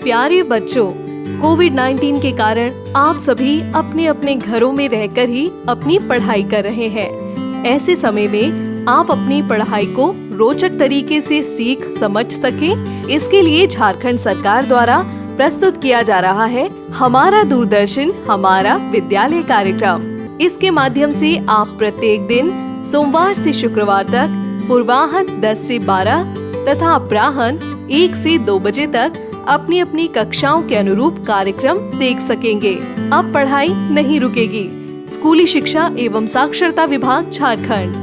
प्यारे बच्चों, कोविड-19 के कारण आप सभी अपने अपने घरों में रहकर ही अपनी पढ़ाई कर रहे हैं। ऐसे समय में आप अपनी पढ़ाई को रोचक तरीके से सीख समझ सकें, इसके लिए झारखंड सरकार द्वारा प्रस्तुत किया जा रहा है हमारा दूरदर्शन हमारा विद्यालय कार्यक्रम। इसके माध्यम से आप प्रत्येक दिन सोमवार से शुक्रवार तक पूर्वाह्न 10 से 12 तथा अपराह्न 1 से 2 बजे तक अपनी अपनी कक्षाओं के अनुरूप कार्यक्रम देख सकेंगे। अब पढ़ाई नहीं रुकेगी। स्कूली शिक्षा एवं साक्षरता विभाग झारखंड।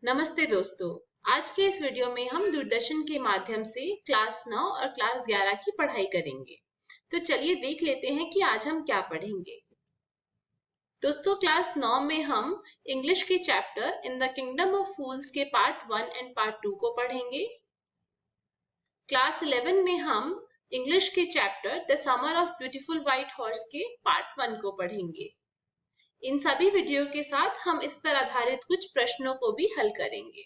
नमस्ते दोस्तों, आज के इस वीडियो में हम दूरदर्शन के माध्यम से क्लास 9 और क्लास 11 की पढ़ाई करेंगे। तो चलिए देख लेते हैं कि आज हम क्या पढ़ेंगे। दोस्तों, क्लास 9 में हम इंग्लिश के chapter in the kingdom of fools के पार्ट 1 एंड पार्ट 2 को पढ़ेंगे। क्लास 11 में हम इंग्लिश के chapter the summer of beautiful white horse के पार्ट 1 को पढ़ेंगे। इन सभी वीडियो के साथ हम इस पर आधारित कुछ प्रश्नों को भी हल करेंगे।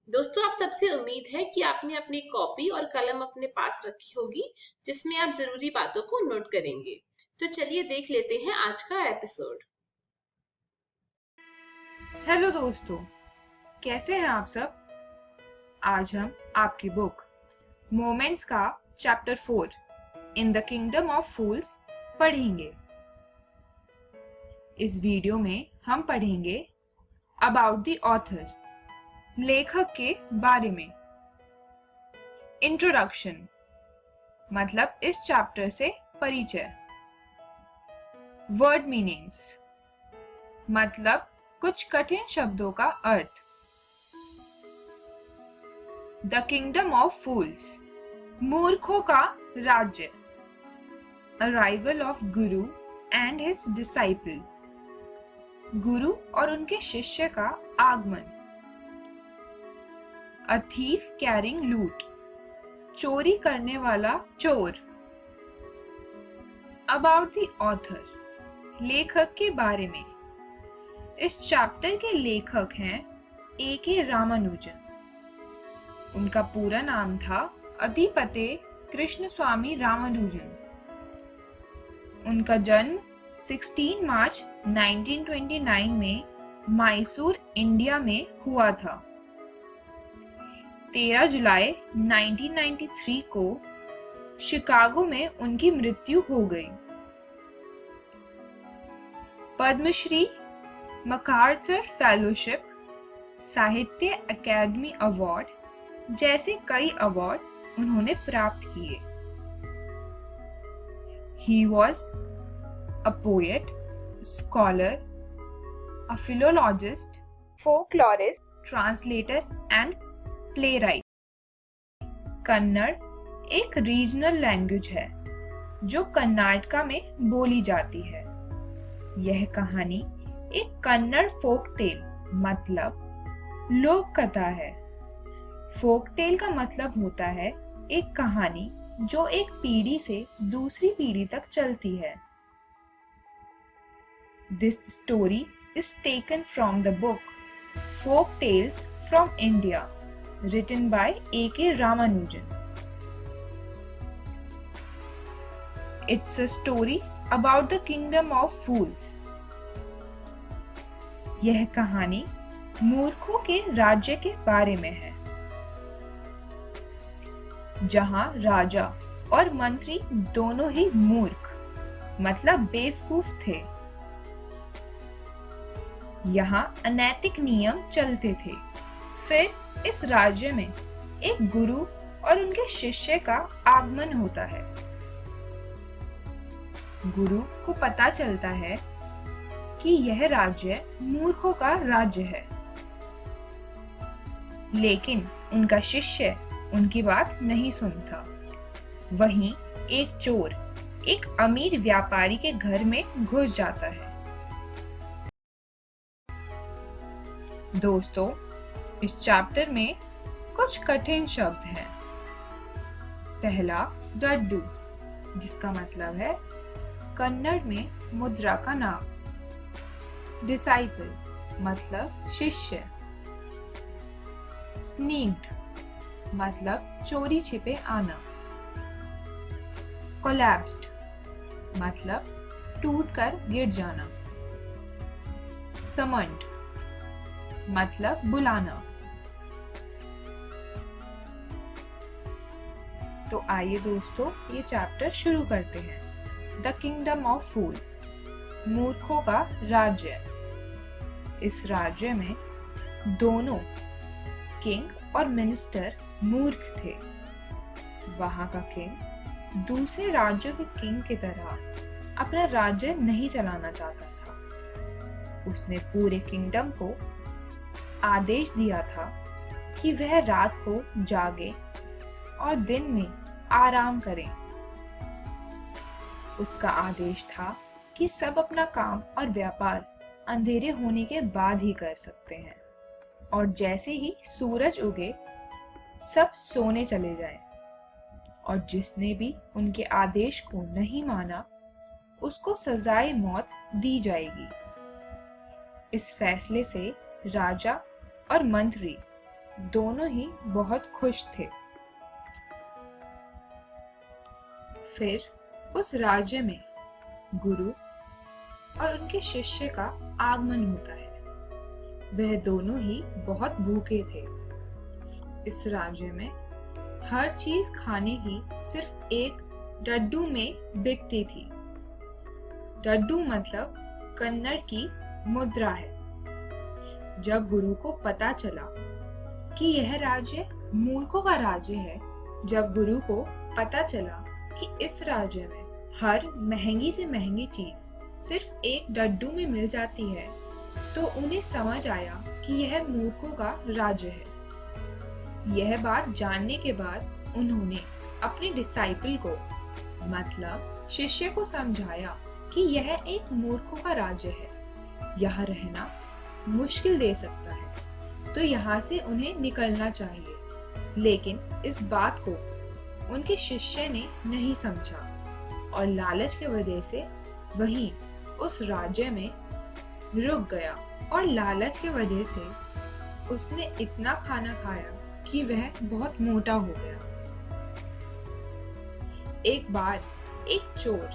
दोस्तों, आप सबसे उम्मीद है कि आपने अपनी कॉपी और कलम अपने पास रखी होगी, जिसमें आप जरूरी बातों को नोट करेंगे। तो चलिए देख लेते हैं आज का एपिसोड। हेलो दोस्तों, कैसे हैं आप सब? आज हम आपकी बुक मोमेंट्स का chapter 4 in the kingdom of fools पढ़ेंगे। इस वीडियो में हम पढ़ेंगे अबाउट द ऑथर, लेखक के बारे में। इंट्रोडक्शन मतलब इस चैप्टर से परिचय। वर्ड मीनिंग्स मतलब कुछ कठिन शब्दों का अर्थ। द किंगडम ऑफ फूल्स, मूर्खों का राज्य। Arrival of Guru and his disciple, गुरु और उनके शिष्य का आगमन। अ थीफ कैरिंग लूट, चोरी करने वाला चोर। अबाउट द ऑथर, लेखक के बारे में। इस चैप्टर के लेखक हैं A.K. रामानुजन। उनका पूरा नाम था अधिपते कृष्णस्वामी रामानुजन। उनका जन्म 16 मार्च 1929 में मैसूर, इंडिया में हुआ था। 13 जुलाई 1993 को शिकागो में उनकी मृत्यु हो गई। पद्मश्री, मकार्थर फेलोशिप, साहित्य अकादमी अवार्ड जैसे कई अवार्ड उन्होंने प्राप्त किए। He was a poet, scholar, a philologist, folklorist, translator and playwright. Kannada एक रीजनल लैंग्वेज है जो कर्नाटका में बोली जाती है। यह कहानी एक कन्नड़ फोक टेल मतलब लोक कथा है। फोक टेल का मतलब होता है एक कहानी जो एक पीढ़ी से दूसरी पीढ़ी तक चलती है। This story is taken from the book folk tales from India, written by A.K. Ramanujan. It's a story about the kingdom of fools. यह कहानी मूर्खों के राज्य के बारे में है, जहां राजा और मंत्री दोनों ही मूर्ख मतलब बेवकूफ थे। यहाँ अनैतिक नियम चलते थे। फिर इस राज्य में एक गुरु और उनके शिष्य का आगमन होता है। गुरु को पता चलता है कि यह राज्य मूर्खों का राज्य है, लेकिन उनका शिष्य उनकी बात नहीं सुनता। वहीं एक चोर एक अमीर व्यापारी के घर में घुस जाता है। दोस्तों, इस चैप्टर में कुछ कठिन शब्द हैं। पहला डड्डू, जिसका मतलब है कन्नड़ में मुद्रा का नाम। डिसाइपल मतलब शिष्य। स्नीक्ड मतलब चोरी छिपे आना। कोलैप्स्ड मतलब टूटकर गिर जाना। समन्ड मतलब बुलाना। तो आइए दोस्तों ये चैप्टर शुरू करते हैं। द किंगडम ऑफ फूल्स, मूर्खों का राज्य। इस राज्य में दोनों किंग और मिनिस्टर मूर्ख थे। वहां का किंग दूसरे राज्यों के किंग की तरह अपना राज्य नहीं चलाना चाहता था। उसने पूरे किंगडम को आदेश दिया था कि वह रात को जागे और दिन में आराम करें। उसका आदेश था कि सब अपना काम और व्यापार अंधेरे होने के बाद ही कर सकते हैं और जैसे ही सूरज उगे सब सोने चले जाएं। और जिसने भी उनके आदेश को नहीं माना उसको सजाए मौत दी जाएगी। इस फैसले से राजा और मंत्री दोनों ही बहुत खुश थे। फिर उस राज्य में गुरु और उनके शिष्य का आगमन होता है। वह दोनों ही बहुत भूखे थे। इस राज्य में हर चीज खाने की सिर्फ एक डड्डू में बिकती थी। डड्डू मतलब कन्नड़ की मुद्रा है। जब गुरु को पता चला कि यह राज्य मूर्खों का राज्य है, जब गुरु को पता चला कि इस राज्य में हर महंगी से महंगी चीज सिर्फ एक डड्डू में मिल जाती है, तो उन्हें समझ आया कि यह मूर्खों का राज्य है। यह बात जानने के बाद उन्होंने अपने डिसाइपल को मतलब शिष्य को समझाया कि यह एक मूर्खों का राज्य है। यहाँ रहना मुश्किल दे सकता है, तो यहाँ से उन्हें निकलना चाहिए। लेकिन इस बात को उनके शिष्य ने नहीं समझा और लालच के वजह से वहीं उस राज्य में रुक गया और लालच के वजह से उसने इतना खाना खाया कि वह बहुत मोटा हो गया। एक बार एक चोर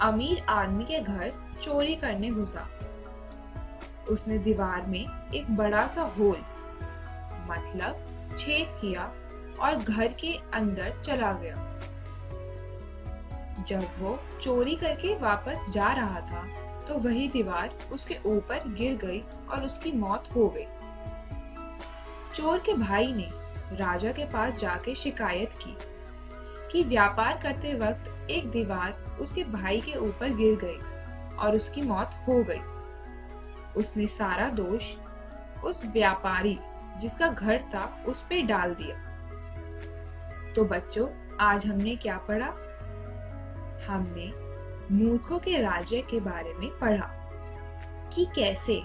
अमीर आदमी के घर चोरी करने घुसा। उसने दीवार में एक बड़ा सा होल मतलब छेद किया और घर के अंदर चला गया। जब वो चोरी करके वापस जा रहा था तो वही दीवार उसके ऊपर गिर गई और उसकी मौत हो गई। चोर के भाई ने राजा के पास जाके शिकायत की कि व्यापार करते वक्त एक दीवार उसके भाई के ऊपर गिर गई और उसकी मौत हो गई। उसने सारा दोष उस व्यापारी जिसका घर था उस पे डाल दिया। तो बच्चों, आज हमने क्या पढ़ा? हमने मूर्खों के राज्य के बारे में पढ़ा कि कैसे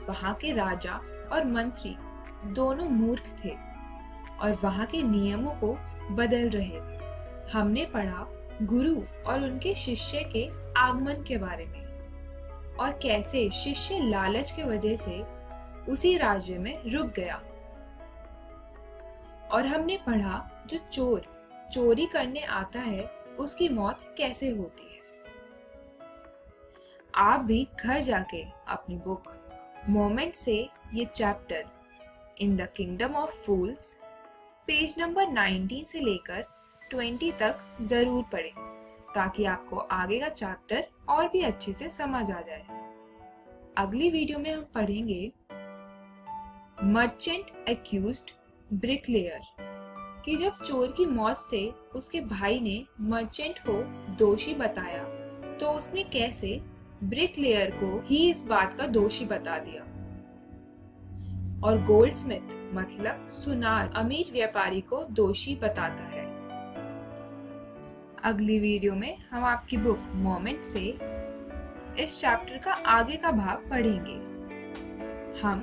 वहां के राजा और मंत्री दोनों मूर्ख थे और वहां के नियमों को बदल रहे थे। हमने पढ़ा गुरु और उनके शिष्य के आगमन के बारे में और कैसे शिष्य लालच के वजह से उसी राज्य में रुक गया। और हमने पढ़ा जो चोर चोरी करने आता है उसकी मौत कैसे होती है। आप भी घर जाके अपनी बुक मोमेंट से ये chapter in the kingdom of fools page number 19 से लेकर 20 तक जरूर पढ़ें ताकि आपको आगे का चैप्टर और भी अच्छे से समझ आ जाए। अगली वीडियो में हम पढ़ेंगे मर्चेंट एक्यूज्ड ब्रिकलेयर कि जब चोर की मौत से उसके भाई ने मर्चेंट को दोषी बताया तो उसने कैसे ब्रिकलेयर को ही इस बात का दोषी बता दिया। और गोल्डस्मिथ मतलब सुनार अमीर व्यापारी को दोषी बताता है। अगली वीडियो में हम आपकी बुक मोमेंट से इस चैप्टर का आगे का भाग पढ़ेंगे। हम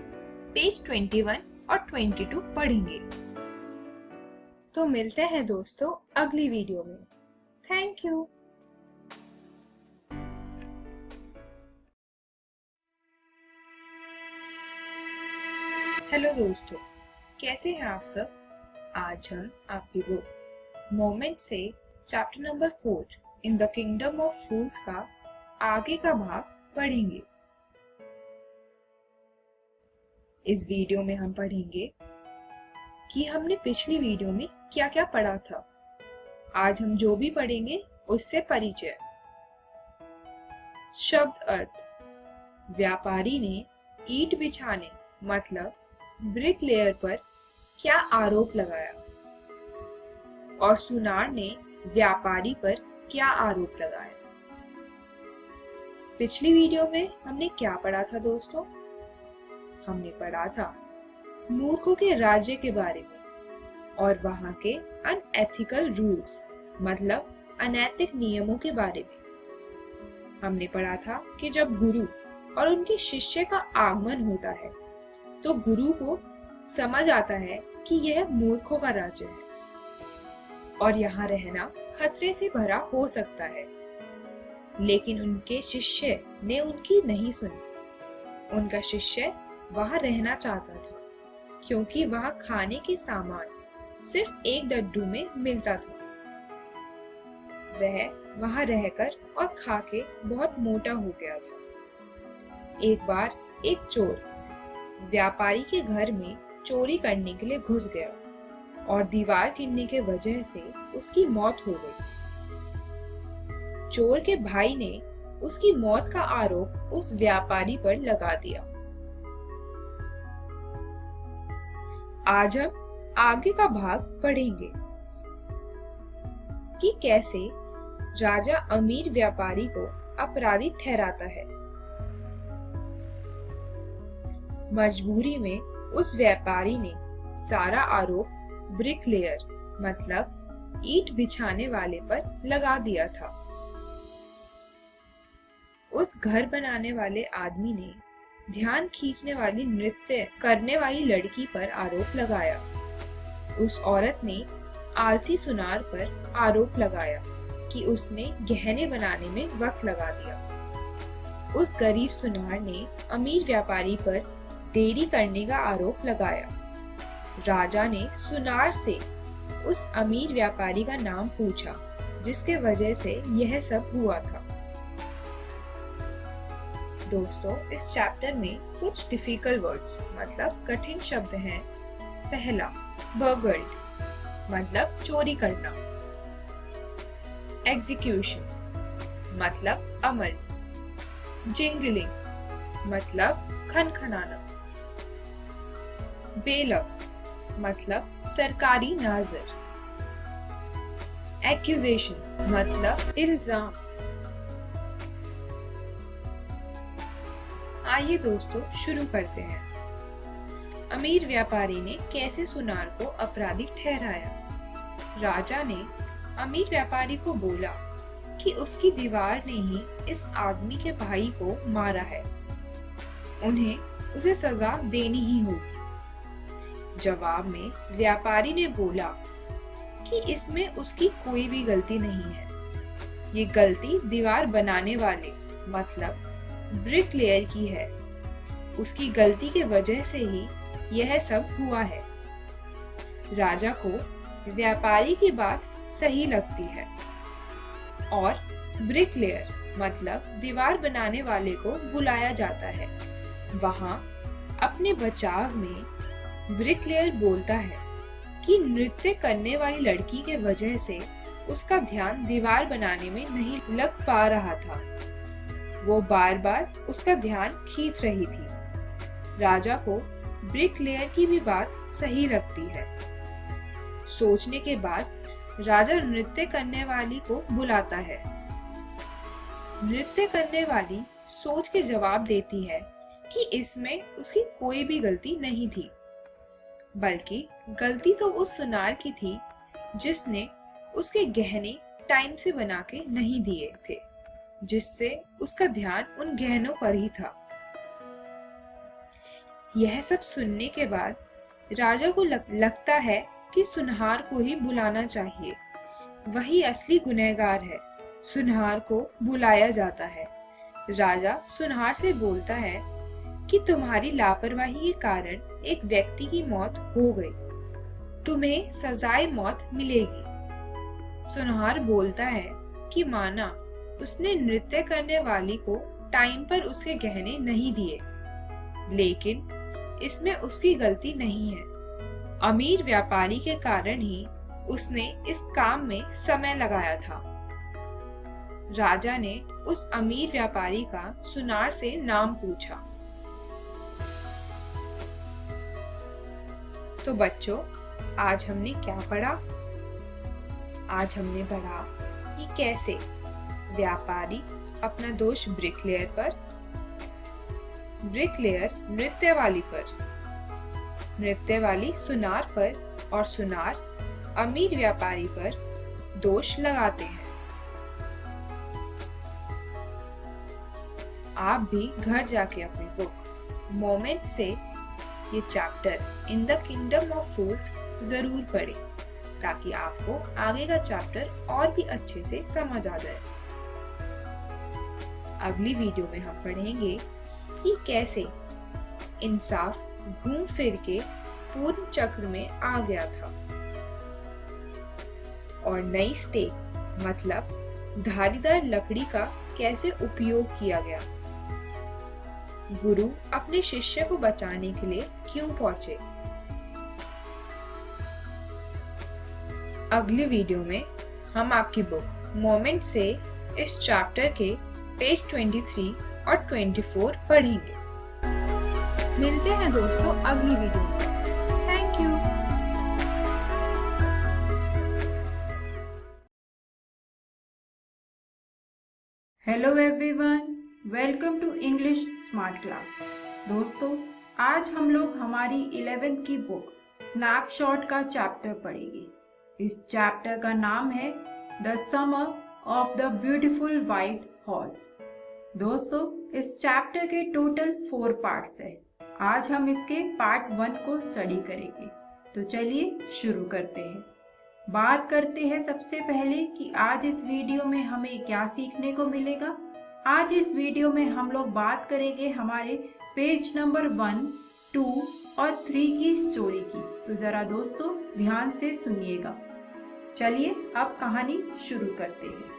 पेज 21 और 22 पढ़ेंगे। तो मिलते हैं दोस्तों अगली वीडियो में। Thank you. हेलो दोस्तों, कैसे हैं आप सब? आज हम आपकी बुक मोमेंट से chapter number 4 in the kingdom of fools का आगे का भाग पढ़ेंगे। इस वीडियो में हम पढ़ेंगे कि हमने पिछली वीडियो में क्या क्या पढ़ा था। आज हम जो भी पढ़ेंगे उससे परिचय। शब्द अर्थ। व्यापारी ने ईंट बिछाने मतलब ब्रिक लेयर पर क्या आरोप लगाया और सुनार ने व्यापारी पर क्या आरोप लगाया। पिछली वीडियो में हमने क्या पढ़ा था दोस्तों? हमने पढ़ा था मूर्खों के राज्य के बारे में और वहां के अनएथिकल रूल्स मतलब अनैतिक नियमों के बारे में। हमने पढ़ा था कि जब गुरु और उनके शिष्य का आगमन होता है तो गुरु को समझ आता है कि यह मूर्खों का राज्य है और यहाँ रहना खतरे से भरा हो सकता है, लेकिन उनके शिष्य ने उनकी नहीं सुनी। उनका शिष्य वहां रहना चाहता था क्योंकि वहां खाने के सामान सिर्फ एक डड्डू में मिलता था। वह वहां रहकर और खाके बहुत मोटा हो गया था। एक बार एक चोर व्यापारी के घर में चोरी करने के लिए घुस गया और दीवार गिरने के वजह से उसकी मौत हो गई। चोर के भाई ने उसकी मौत का आरोप उस व्यापारी पर लगा दिया। आज हम आगे का भाग पढ़ेंगे कि कैसे राजा अमीर व्यापारी को अपराधी ठहराता है। मजबूरी में उस व्यापारी ने सारा आरोप ब्रिक लेयर मतलब ईंट बिछाने वाले पर लगा दिया था। उस घर बनाने वाले आदमी ने ध्यान खींचने वाली नृत्य करने वाली लड़की पर आरोप लगाया। उस औरत ने आलसी सुनार पर आरोप लगाया कि उसने गहने बनाने में वक्त लगा दिया। उस गरीब सुनार ने अमीर व्यापारी पर देरी करने का आरोप लगाया। राजा ने सुनार से उस अमीर व्यापारी का नाम पूछा जिसके वजह से यह सब हुआ था। दोस्तों, इस चैप्टर में कुछ डिफिकल्ट वर्ड्स मतलब कठिन शब्द हैं। पहला बर्गल्ड मतलब चोरी करना, एग्जीक्यूशन मतलब अमल, जिंगलिंग मतलब खनखनाना, बेलफ्स मतलब सरकारी नाज़र, एक्यूजेशन मतलब इल्जाम। आइए दोस्तों शुरू करते हैं। अमीर व्यापारी ने कैसे सुनार को अपराधी ठहराया। राजा ने अमीर व्यापारी को बोला कि उसकी दीवार ने ही इस आदमी के भाई को मारा है, उन्हें उसे सजा देनी ही होगी। जवाब में व्यापारी ने बोला कि इसमें उसकी कोई भी गलती नहीं है, ये गलती दीवार बनाने वाले मतलब ब्रिक लेयर की है। उसकी गलती के वजह से ही यह सब हुआ है। राजा को व्यापारी की बात सही लगती है और ब्रिक लेयर मतलब दीवार बनाने वाले को बुलाया जाता है। वहां अपने बचाव में ब्रिक लेयर बोलता है कि नृत्य करने वाली लड़की के वजह से उसका ध्यान दीवार बनाने में नहीं लग पा रहा था। वो बार बार उसका ध्यान खींच रही थी। राजा को ब्रिक लेयर की भी बात सही लगती है। सोचने के बाद राजा नृत्य करने वाली को बुलाता है। नृत्य करने वाली सोच के जवाब देती है कि इसमें उसकी कोई भी गलती नहीं थी, बल्कि गलती तो उस सुनार की थी जिसने उसके गहने टाइम से बना के नहीं दिए थे, जिससे उसका ध्यान उन गहनों पर ही था। यह सब सुनने के बाद राजा को लगता है कि सुनहार को ही बुलाना चाहिए, वही असली गुनहगार है। सुनहार को बुलाया जाता है। राजा सुनहार से बोलता है कि तुम्हारी लापरवाही के कारण एक व्यक्ति की मौत हो गई। तुम्हें सजाए मौत मिलेगी। सुनार बोलता है कि माना उसने नृत्य करने वाली को टाइम पर उसके गहने नहीं दिए, लेकिन इसमें उसकी गलती नहीं है। अमीर व्यापारी के कारण ही उसने इस काम में समय लगाया था। राजा ने उस अमीर व्यापारी का सुनार से नाम पूछा। तो बच्चों, आज हमने क्या पढ़ा? आज हमने पढ़ा कि कैसे व्यापारी अपना दोष ब्रिकलेयर पर, ब्रिकलेयर नृत्य वाली पर, नृत्य वाली सुनार पर और सुनार अमीर व्यापारी पर दोष लगाते हैं। आप भी घर जाके अपनी बुक मोमेंट से ये chapter in the kingdom of fools जरूर पढ़ें, ताकि आपको आगे का चैप्टर और भी अच्छे से समझ आ जाए। अगली वीडियो में हम पढ़ेंगे कि कैसे इंसाफ घूम फिर के पूर्ण चक्र में आ गया था और नई स्टेक मतलब धारीदार लकड़ी का कैसे उपयोग किया गया। गुरु अपने शिष्य को बचाने के लिए क्यों पहुंचे। अगली वीडियो में हम आपकी बुक मोमेंट से इस चैप्टर के पेज 23 और 24 पढ़ेंगे। मिलते हैं दोस्तों अगली वीडियो में। Thank you. Hello everyone, welcome to English smart class. दोस्तों, आज हम लोग हमारी 11th की बुक स्नैपशॉट का चैप्टर पढ़ेंगे। इस चैप्टर का नाम है the summer of the beautiful white horse. दोस्तों, इस चैप्टर के टोटल 4 पार्ट्स है। आज हम इसके पार्ट 1 को स्टडी करेंगे। तो चलिए शुरू करते हैं। बात करते हैं सबसे पहले कि आज इस वीडियो में हमें क्या सीखने को मिलेगा। आज इस वीडियो में हम लोग बात करेंगे हमारे पेज नंबर 1, 2 और 3 की स्टोरी की। तो जरा दोस्तों ध्यान से सुनिएगा। चलिए अब कहानी शुरू करते हैं।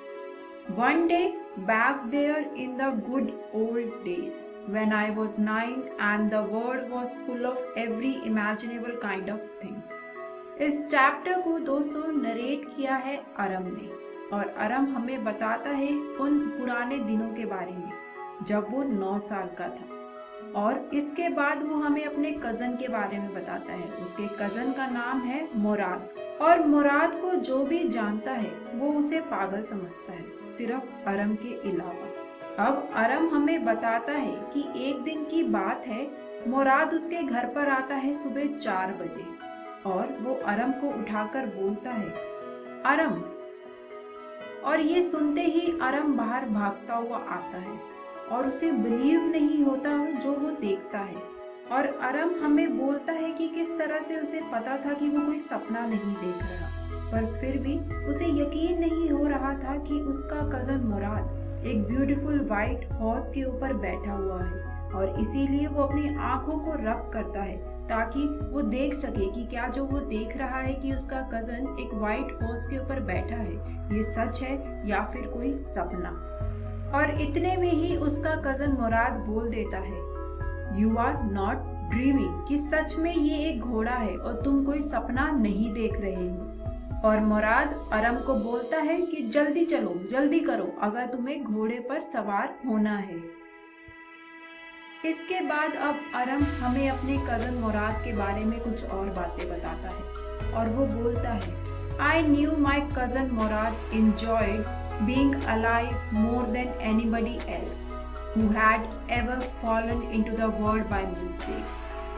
One day back there in the good old days, when I was 9 and the world was full of every imaginable kind of thing. इस चैप्टर को दोस्तों नरेट किया है अरम ने, और अरम हमें बताता है उन पुराने दिनों के बारे में जब वो 9 साल का था। और इसके बाद वो हमें अपने कज़न के बारे में बताता है। उसके कज़न का नाम है मुराद, और मुराद को जो भी जानता है वो उसे पागल समझता है, सिर्फ अरम के अलावा। अब अरम हमें बताता है कि एक दिन की बात है, मुराद उसके घर पर आता है सुबह 4 बजे, और वो अरम को उठाकर बोलता है, अरम। और ये सुनते ही अरम बाहर भागता हुआ आता है और उसे बिलीव नहीं होता जो वो देखता है। और अरम हमें बोलता है कि किस तरह से उसे पता था कि वो कोई सपना नहीं देख रहा, पर फिर भी उसे यकीन नहीं हो रहा था कि उसका कज़न मुराद एक ब्यूटीफुल व्हाइट हॉर्स के ऊपर बैठा हुआ है, और इसीलिए वो अपनी आंखों को रब करता है ताकि वो देख सके कि क्या जो वो देख रहा है कि उसका कज़न एक व्हाइट हॉर्स के ऊपर बैठा है, ये सच है या फिर कोई सपना। और इतने में ही उसका कज़न मुराद बोल देता है, यू आर नॉट ड्रीमिंग, कि सच में ये एक घोड़ा है और तुम कोई सपना नहीं देख रहे हो। और मुराद अरम को बोलता है कि जल्दी चलो, जल्दी करो अगर तुम्हें घोड़े पर सवार होना है। इसके बाद अब अरम हमें अपने कज़न मुराद के बारे में कुछ और बातें बताता है, और वो बोलता है, I knew my cousin Murad enjoyed being alive more than anybody else who had ever fallen into the world by mistake,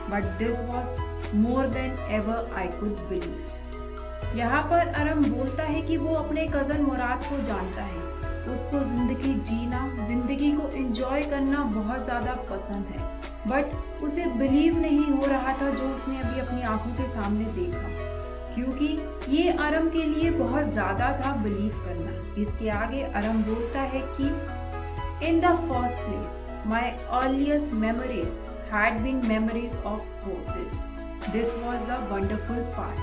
but this was more than ever I could believe। यहाँ पर अरम बोलता है कि वो अपने कज़न मुराद को जानता है, उसको जिंदगी जीना, जिंदगी को एंजॉय करना बहुत ज़्यादा पसंद है, बट उसे बिलीव नहीं हो रहा था जो उसने अभी अपनी आंखों के सामने देखा, क्योंकि ये अरम के लिए बहुत ज़्यादा था बिलीव करना। इसके आगे अरम बोलता है कि In the first place, my earliest memories had been memories of horses. This was the wonderful part.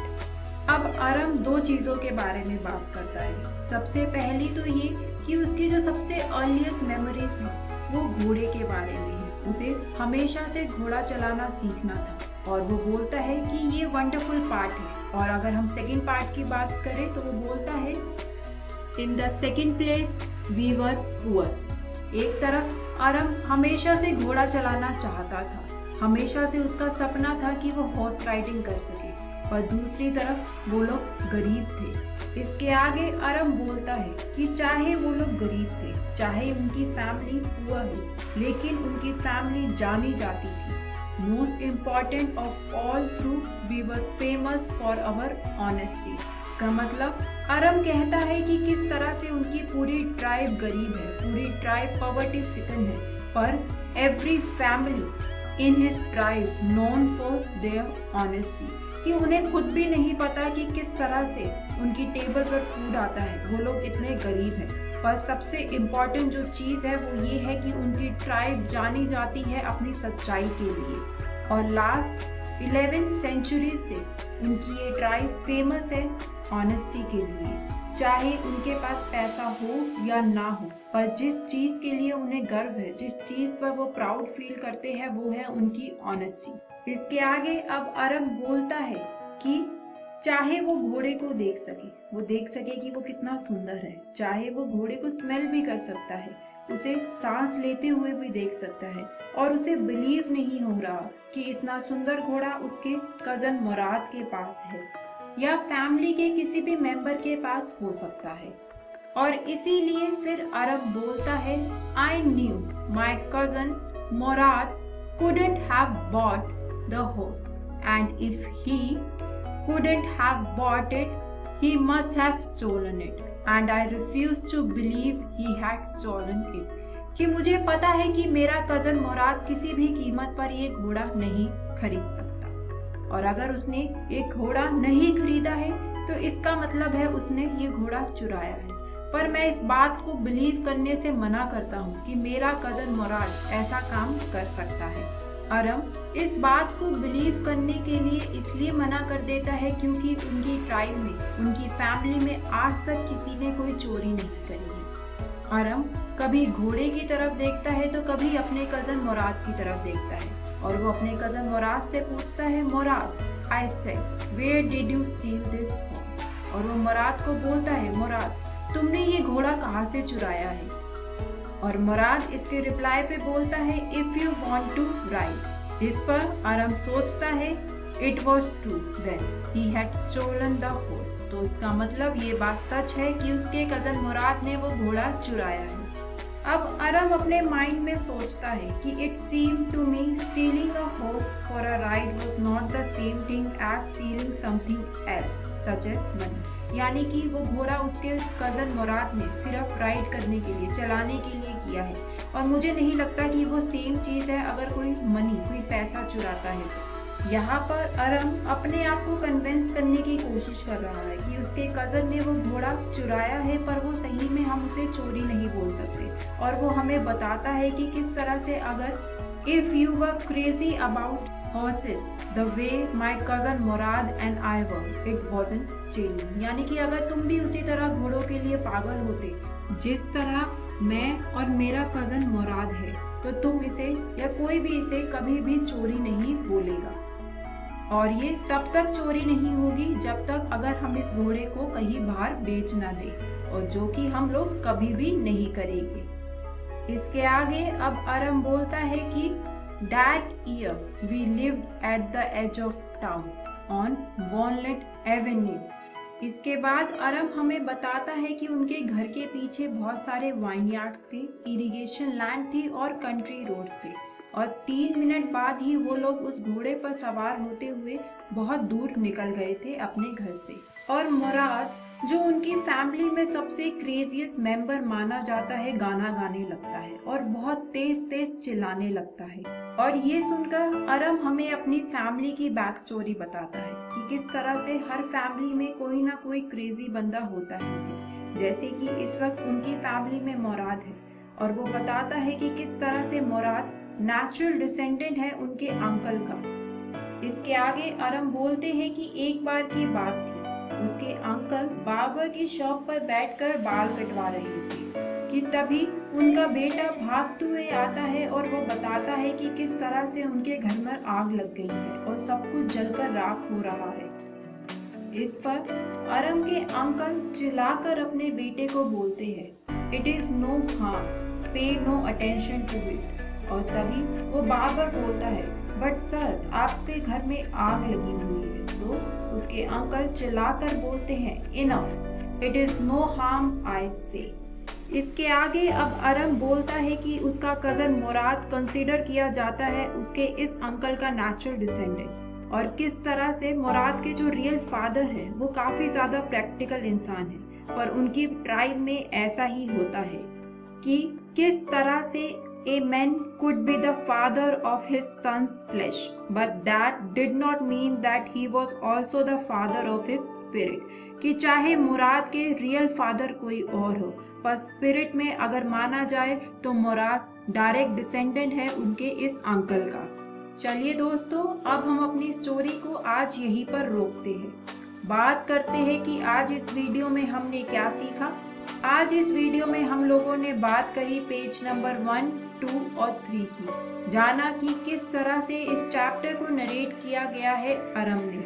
अब अरम दो चीजों के बारे में बात करता है। सबसे पहली तो ये कि उसकी जो सबसे अर्लीस्ट मेमोरीज है वो घोड़े के बारे में है। उसे हमेशा से घोड़ा चलाना सीखना था और वो बोलता है कि ये वंडरफुल पार्ट है। और अगर हम सेकंड पार्ट की बात करें तो वो बोलता है in the second place we were poor. एक तरफ अरम हमेशा से घोड़ा चलाना चाहता था, हमेशा से उसका सपना था कि वो हॉर्स राइडिंग कर सके, और दूसरी तरफ वो लोग गरीब थे। इसके आगे अरम बोलता है कि चाहे वो लोग गरीब थे, चाहे उनकी फैमिली पुअर हो, लेकिन उनकी फैमिली जानी जाती थी। Most important of all through we were famous for our honesty. का मतलब अरम कहता है कि किस तरह से उनकी पूरी ट्राइब गरीब है, पूरी ट्राइब पॉवर्टी सिकन है, पर every family in his tribe known for their honesty, कि उन्हें खुद भी नहीं पता कि किस तरह से उनकी टेबल पर फूड आता है, वो लोग इतने गरीब हैं। पर सबसे इम्पॉर्टेंट जो चीज़ है वो ये है कि उनकी ट्राइब जानी जाती है अपनी सच्चाई के लिए। और लास्ट 11th सेंचुरी से उनकी ये ट्राइब फेमस है ऑनेस्टी के लिए। चाहे उनके पास पैसा हो या ना हो, पर जिस चीज़ के लिए उन्हें गर्व है, जिस चीज़ पर वो प्राउड फील करते हैं, वो है उनकी ऑनेस्टी। इसके आगे अब अरम बोलता है कि चाहे वो घोड़े को देख सके, वो देख सके कि वो कितना सुंदर है, चाहे वो घोड़े को स्मेल भी कर सकता है, उसे सांस लेते हुए भी देख सकता है, और उसे बिलीव नहीं हो रहा कि इतना सुंदर घोड़ा उसके कजन मुराद के पास है या फैमिली के किसी भी मेंबर के पास हो सकता है। और इसीलिए फिर अरब बोलता है I knew my cousin Murad couldn't have bought the horse, and if he couldn't have bought it, he must have stolen it, and I refuse to believe he had stolen it। कि मुझे पता है कि मेरा cousin मुराद किसी भी कीमत पर ये घोड़ा नहीं खरीद सकता, और अगर उसने एक घोड़ा नहीं खरीदा है तो इसका मतलब है उसने ये घोड़ा चुराया है। पर मैं इस बात को बिलीव करने से मना करता हूँ कि मेरा कजन मुराद ऐसा काम कर सकता है। अरम इस बात को बिलीव करने के लिए इसलिए मना कर देता है क्योंकि उनकी ट्राइब में, उनकी फैमिली में आज तक किसी ने कोई चोरी नहीं करी है। अरम कभी घोड़े की तरफ देखता है तो कभी अपने कजन मुराद की तरफ देखता है, और वो अपने कजन मुराद से पूछता है, Murad I said where did you steal this horse? और वो मुराद को बोलता है, मुराद तुमने ये घोड़ा कहाँ से चुराया है? और मुराद इसके रिप्लाई पे बोलता है if you want to ride. इस पर अरम सोचता है it was true then he had stolen the horse. तो इसका मतलब ये बात सच है कि उसके कजन मुराद ने वो घोड़ा चुराया है। अब अरम अपने माइंड में सोचता है कि it seem to me stealing a horse for a ride was not the same thing as stealing something else such as money. यानी कि वो घोड़ा उसके कजन मुराद ने सिर्फ राइड करने के लिए, चलाने के लिए किया है, और मुझे नहीं लगता कि वो सेम चीज़ है अगर कोई मनी, कोई पैसा चुराता है। यहाँ पर अरम अपने आप को कन्विंस करने की कोशिश कर रहा है कि उसके कजन ने वो घोड़ा चुराया है, पर वो सही में हम उसे चोरी नहीं बोल सकते, और वो हमें बताता है कि किस तरह से अगर if you were crazy about horses the way my cousin Murad and I were, it wasn't stealing। यानी कि अगर तुम भी उसी तरह घोड़ों के लिए पागल होते जिस तरह मैं और मेरा कजन मुराद है, तो तुम इसे या कोई भी इसे कभी भी चोरी नहीं बोलेगा। और ये तब तक चोरी नहीं होगी जब तक अगर हम इस घोड़े को कहीं बाहर बेच ना दे, और जो कि हम लोग कभी भी नहीं करेंगे। इसके आगे अब अरम बोलता है कि That year we lived at the edge of town on Walnut Avenue। इसके बाद अरम हमें बताता है कि उनके घर के पीछे बहुत सारे वाइनयार्ड्स थे, इरिगेशन लैंड थी और कंट्री रोड्स थे, और 3 मिनट बाद ही वो लोग उस घोड़े पर सवार होते हुए बहुत दूर निकल गए थे अपने घर से। और मुराद जो उनकी फैमिली में सबसे क्रेजियस्ट मेंबर माना जाता है, गाना गाने लगता है और बहुत तेज तेज चिल्लाने लगता है। और ये सुनकर अरम हमें अपनी फैमिली की बैक स्टोरी बताता है कि किस तरह से हर फैमिली में कोई ना कोई क्रेजी बंदा होता है। जैसे कि इस वक्त उनकी फैमिली में मुराद है, और वो बताता है कि किस तरह से मुराद नेचुरल डिसेंडेंट है उनके अंकल का। इसके आगे अरम बोलते हैं कि एक बार की बात थी उसके अंकल बार्बर की शॉप पर बैठकर बाल कटवा रहे थे कि तभी उनका बेटा भागते हुए आता है और वो बताता है कि किस तरह से उनके घर में आग लग गई है और सब कुछ जलकर राख हो रहा है। इस पर अरम के अंकल चिल्लाकर अपने बेटे को बोलते हैं, "इट इज नो हार्म, पे नो अटेंशन टू इट।" और तभी वो बार-बार बोलता है, "बट सर, आपके घर में आग लगी हुई है।" तो उसके अंकल चिल्लाकर बोलते हैं, "enough, it is no harm I say." इसके आगे अब अरम बोलता है कि उसका कजन मुराद कंसीडर किया जाता है उसके इस अंकल का नेचुरल डिसेंडेंट, और किस तरह से मुराद के जो रियल फादर है वो काफी ज्यादा प्रैक्टिकल इंसान है, पर उनकी ट्राइब में ऐसा ही होता है कि किस तरह से a man could be the father of his son's flesh, but that did not mean that he was also the father of his spirit। कि चाहे मुराद के रियल फादर कोई और हो, पर स्पिरिट में अगर माना जाए तो मुराद डायरेक्ट डिसेंडेंट है उनके इस अंकल का। चलिए दोस्तों, अब हम अपनी स्टोरी को आज यहीं पर रोकते हैं। बात करते हैं कि आज इस वीडियो में हमने क्या सीखा। आज इस वीडियो में हम लोगों ने बात करी पेज नंबर 1, 2 और 3 की। जाना कि किस तरह से इस चैप्टर को नरेट किया गया है अरम ने,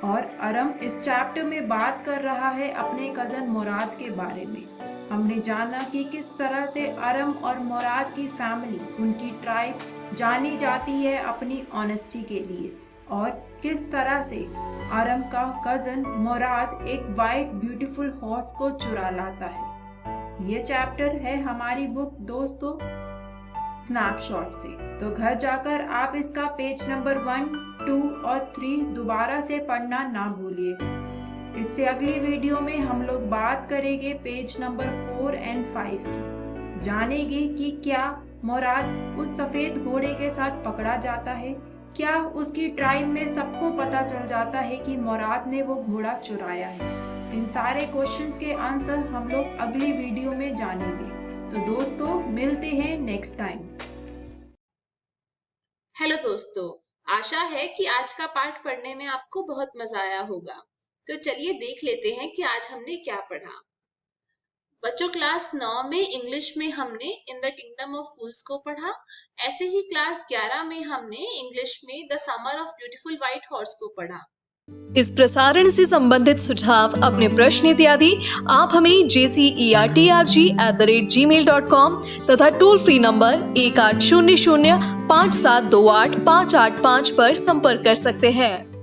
और अरम इस चैप्टर में बात कर रहा है अपने कजन मुराद के बारे में। हमने जाना कि किस तरह से अरम और मुराद की फैमिली, उनकी ट्राइब जानी जाती है अपनी ऑनेस्टी के लिए, और किस तरह से अरम का कजन मुराद एक वाइट ब्यूटीफुल हॉर्स को चुरा लाता है। ये चैप्टर है हमारी बुक दोस्तों स्नैपशॉट से, तो घर जाकर आप इसका पेज नंबर 1, 2 और 3 दोबारा से पढ़ना ना भूलिए। इससे अगली वीडियो में हम लोग बात करेंगे पेज नंबर 4 और 5 की। जानेंगे कि क्या मुराद उस सफेद घोड़े के साथ पकड़ा जाता है, क्या उसकी ट्राइब में सबको पता चल जाता है कि मुराद ने वो घोड़ा चुराया है। इन सारे क्वेश्चंस के आंसर हम लोग अगली वीडियो में जानेंगे। तो दोस्तों, मिलते हैं नेक्स्ट टाइम। हेलो दोस्तों, आशा है कि आज का पाठ पढ़ने में आपको बहुत मजा आया होगा। तो चलिए देख लेते हैं कि आज हमने क्या पढ़ा। बच्चों, क्लास 9 में इंग्लिश में हमने इन द किंगडम ऑफ फूल्स को पढ़ा। ऐसे ही क्लास 11 में हमने इंग्लिश में the summer of beautiful white horse को पढ़ा। इस प्रसारण से संबंधित सुझाव, अपने प्रश्न इत्यादि आप हमें jcerg@gmail.com तथा टोल फ्री नंबर 1800 5728 585 पर संपर्क कर सकते हैं।